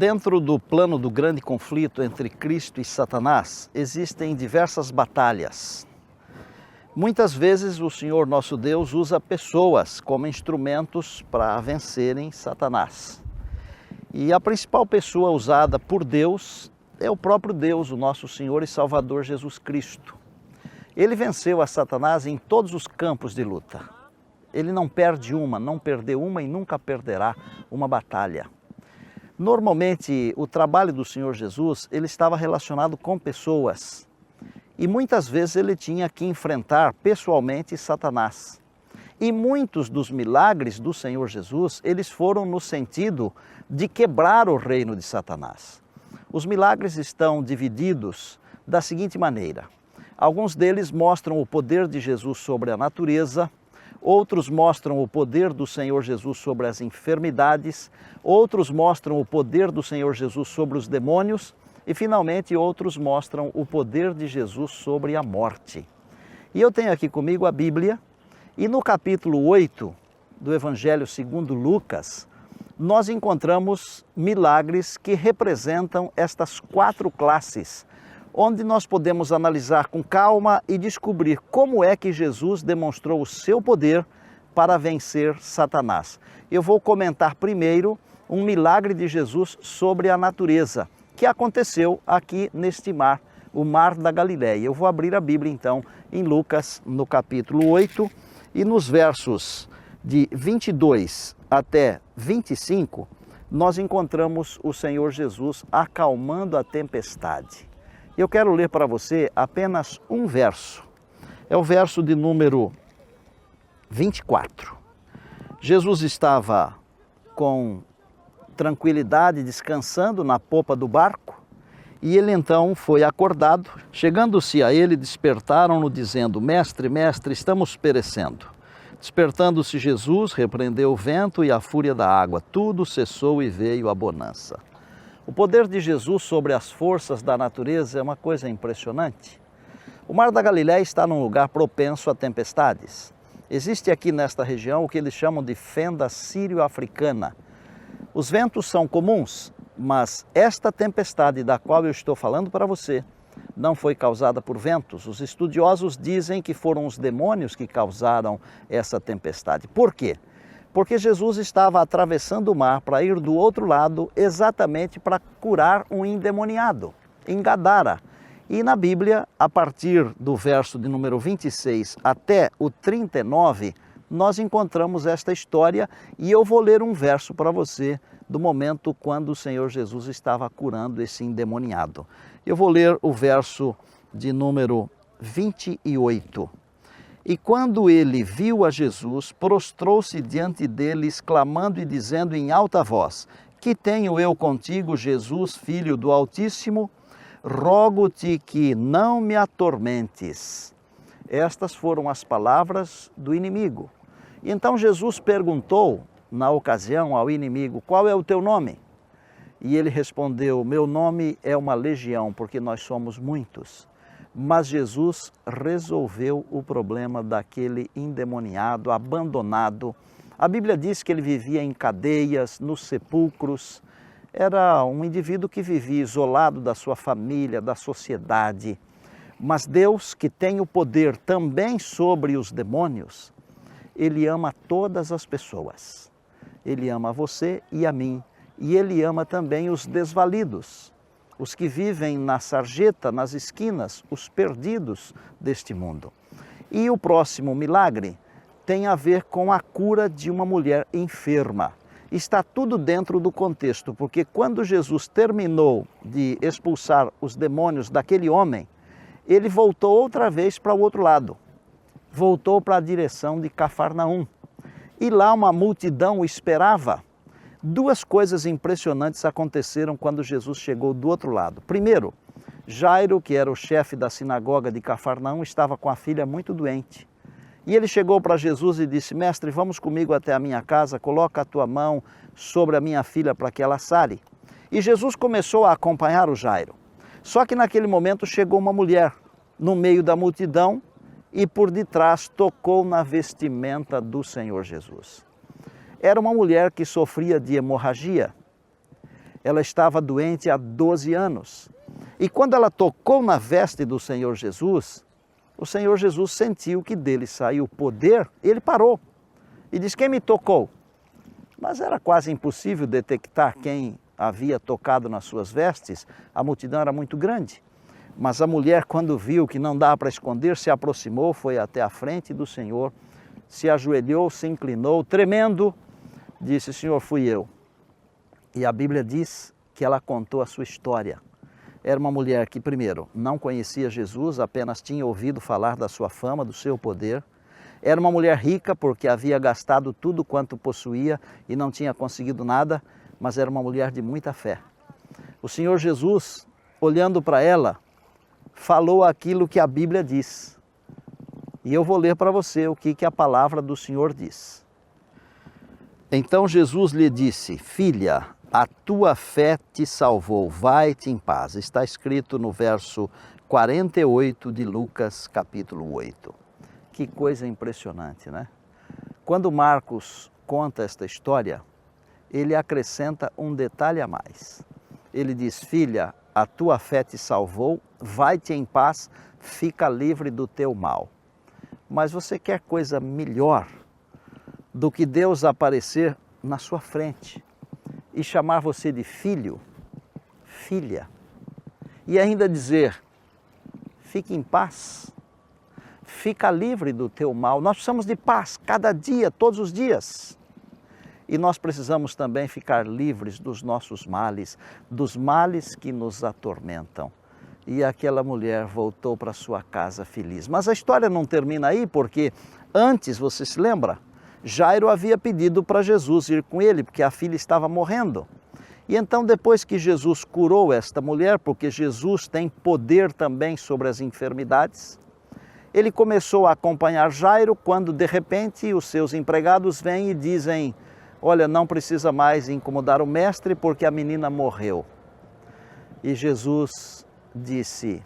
Dentro do plano do grande conflito entre Cristo e Satanás, existem diversas batalhas. Muitas vezes o Senhor nosso Deus usa pessoas como instrumentos para vencerem Satanás. E a principal pessoa usada por Deus é o próprio Deus, o nosso Senhor e Salvador Jesus Cristo. Ele venceu a Satanás em todos os campos de luta. Ele não perde uma, não perdeu uma e nunca perderá uma batalha. Normalmente, o trabalho do Senhor Jesus, ele estava relacionado com pessoas. E muitas vezes ele tinha que enfrentar pessoalmente Satanás. E muitos dos milagres do Senhor Jesus, eles foram no sentido de quebrar o reino de Satanás. Os milagres estão divididos da seguinte maneira. Alguns deles mostram o poder de Jesus sobre a natureza, outros mostram o poder do Senhor Jesus sobre as enfermidades, outros mostram o poder do Senhor Jesus sobre os demônios e, finalmente, outros mostram o poder de Jesus sobre a morte. E eu tenho aqui comigo a Bíblia e no capítulo 8 do Evangelho segundo Lucas, nós encontramos milagres que representam estas 4 classes, onde nós podemos analisar com calma e descobrir como é que Jesus demonstrou o seu poder para vencer Satanás. Eu vou comentar primeiro um milagre de Jesus sobre a natureza, que aconteceu aqui neste mar, o Mar da Galileia. Eu vou abrir a Bíblia então em Lucas, no capítulo 8, e nos versos de 22 até 25, nós encontramos o Senhor Jesus acalmando a tempestade. Eu quero ler para você apenas um verso. É o verso de número 24. Jesus estava com tranquilidade, descansando na popa do barco, e ele então foi acordado. Chegando-se a ele, despertaram-no, dizendo: Mestre, mestre, estamos perecendo. Despertando-se Jesus, repreendeu o vento e a fúria da água. Tudo cessou e veio a bonança. O poder de Jesus sobre as forças da natureza é uma coisa impressionante. O Mar da Galileia está num lugar propenso a tempestades. Existe aqui nesta região o que eles chamam de fenda sírio-africana. Os ventos são comuns, mas esta tempestade da qual eu estou falando para você não foi causada por ventos. Os estudiosos dizem que foram os demônios que causaram essa tempestade. Por quê? Porque Jesus estava atravessando o mar para ir do outro lado exatamente para curar um endemoniado, em Gadara. E na Bíblia, a partir do verso de número 26 até o 39, nós encontramos esta história e eu vou ler um verso para você do momento quando o Senhor Jesus estava curando esse endemoniado. Eu vou ler o verso de número 28. E quando ele viu a Jesus, prostrou-se diante dele, exclamando e dizendo em alta voz: Que tenho eu contigo, Jesus, Filho do Altíssimo? Rogo-te que não me atormentes. Estas foram as palavras do inimigo. E então Jesus perguntou, na ocasião, ao inimigo: Qual é o teu nome? E ele respondeu: Meu nome é uma legião, porque nós somos muitos. Mas Jesus resolveu o problema daquele endemoniado, abandonado. A Bíblia diz que ele vivia em cadeias, nos sepulcros. Era um indivíduo que vivia isolado da sua família, da sociedade. Mas Deus, que tem o poder também sobre os demônios, Ele ama todas as pessoas. Ele ama você e a mim. E Ele ama também os desvalidos, os que vivem na sarjeta, nas esquinas, os perdidos deste mundo. E o próximo milagre tem a ver com a cura de uma mulher enferma. Está tudo dentro do contexto, porque quando Jesus terminou de expulsar os demônios daquele homem, ele voltou outra vez para o outro lado. Voltou para a direção de Cafarnaum. E lá uma multidão o esperava. 2 coisas impressionantes aconteceram quando Jesus chegou do outro lado. Primeiro, Jairo, que era o chefe da sinagoga de Cafarnaum, estava com a filha muito doente. E ele chegou para Jesus e disse: Mestre, vamos comigo até a minha casa, coloca a tua mão sobre a minha filha para que ela sare. E Jesus começou a acompanhar o Jairo. Só que naquele momento chegou uma mulher no meio da multidão e por detrás tocou na vestimenta do Senhor Jesus. Era uma mulher que sofria de hemorragia. Ela estava doente há 12 anos. E quando ela tocou na veste do Senhor Jesus, o Senhor Jesus sentiu que dele saiu poder, ele parou e disse: quem me tocou? Mas era quase impossível detectar quem havia tocado nas suas vestes, a multidão era muito grande. Mas a mulher, quando viu que não dava para esconder, se aproximou, foi até a frente do Senhor, se ajoelhou, se inclinou, tremendo, disse: Senhor, fui eu. E a Bíblia diz que ela contou a sua história. Era uma mulher que, primeiro, não conhecia Jesus, apenas tinha ouvido falar da sua fama, do seu poder. Era uma mulher rica porque havia gastado tudo quanto possuía e não tinha conseguido nada, mas era uma mulher de muita fé. O Senhor Jesus, olhando para ela, falou aquilo que a Bíblia diz. E eu vou ler para você o que a palavra do Senhor diz. Então Jesus lhe disse: filha, a tua fé te salvou, vai-te em paz. Está escrito no verso 48 de Lucas, capítulo 8. Que coisa impressionante, né? Quando Marcos conta esta história, ele acrescenta um detalhe a mais. Ele diz: filha, a tua fé te salvou, vai-te em paz, fica livre do teu mal. Mas você quer coisa melhor do que Deus aparecer na sua frente e chamar você de filho, filha, e ainda dizer: fique em paz, fica livre do teu mal. Nós precisamos de paz cada dia, todos os dias. E nós precisamos também ficar livres dos nossos males, dos males que nos atormentam. E aquela mulher voltou para sua casa feliz. Mas a história não termina aí, porque antes, você se lembra? Jairo havia pedido para Jesus ir com ele, porque a filha estava morrendo. E então, depois que Jesus curou esta mulher, porque Jesus tem poder também sobre as enfermidades, ele começou a acompanhar Jairo, quando de repente os seus empregados vêm e dizem: olha, não precisa mais incomodar o mestre, porque a menina morreu. E Jesus disse: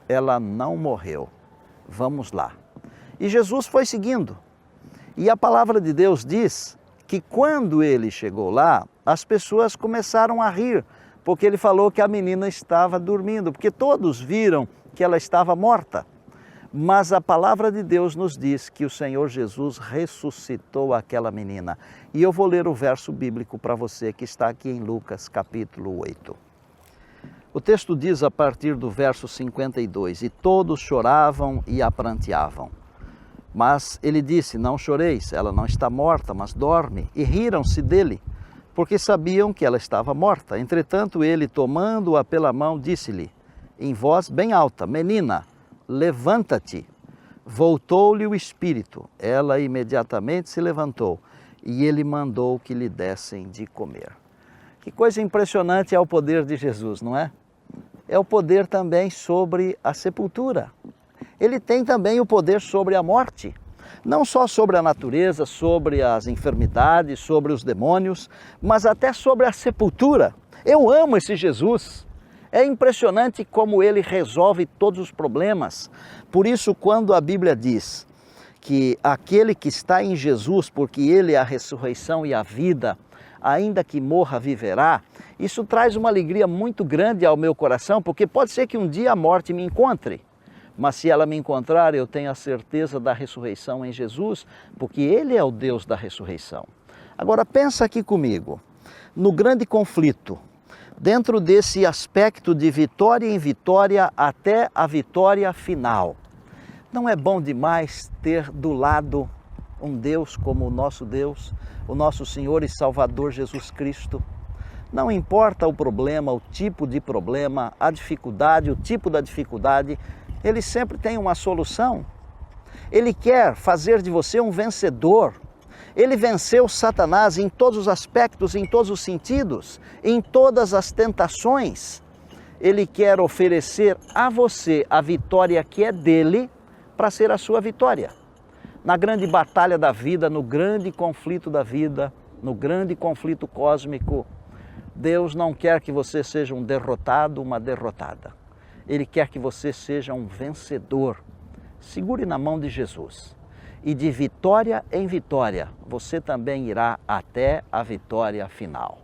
ela não morreu, vamos lá. E Jesus foi seguindo. E a palavra de Deus diz que quando ele chegou lá, as pessoas começaram a rir, porque ele falou que a menina estava dormindo, porque todos viram que ela estava morta. Mas a palavra de Deus nos diz que o Senhor Jesus ressuscitou aquela menina. E eu vou ler o verso bíblico para você, que está aqui em Lucas, capítulo 8. O texto diz a partir do verso 52, e todos choravam e a pranteavam. Mas ele disse: não choreis, ela não está morta, mas dorme. E riram-se dele, porque sabiam que ela estava morta. Entretanto, ele, tomando-a pela mão, disse-lhe, em voz bem alta: menina, levanta-te. Voltou-lhe o espírito. Ela imediatamente se levantou, e ele mandou que lhe dessem de comer. Que coisa impressionante é o poder de Jesus, não é? É o poder também sobre a sepultura. Ele tem também o poder sobre a morte. Não só sobre a natureza, sobre as enfermidades, sobre os demônios, mas até sobre a sepultura. Eu amo esse Jesus. É impressionante como ele resolve todos os problemas. Por isso, quando a Bíblia diz que aquele que está em Jesus, porque ele é a ressurreição e a vida, ainda que morra, viverá, isso traz uma alegria muito grande ao meu coração, porque pode ser que um dia a morte me encontre. Mas se ela me encontrar, eu tenho a certeza da ressurreição em Jesus, porque ele é o Deus da ressurreição. Agora pensa aqui comigo, no grande conflito, dentro desse aspecto de vitória em vitória até a vitória final. Não é bom demais ter do lado um Deus como o nosso Senhor e Salvador Jesus Cristo? Não importa o problema, o tipo de problema, a dificuldade, o tipo da dificuldade, ele sempre tem uma solução. Ele quer fazer de você um vencedor. Ele venceu Satanás em todos os aspectos, em todos os sentidos, em todas as tentações. Ele quer oferecer a você a vitória que é dele para ser a sua vitória. Na grande batalha da vida, no grande conflito da vida, no grande conflito cósmico, Deus não quer que você seja um derrotado, uma derrotada. Ele quer que você seja um vencedor. Segure na mão de Jesus. E de vitória em vitória, você também irá até a vitória final.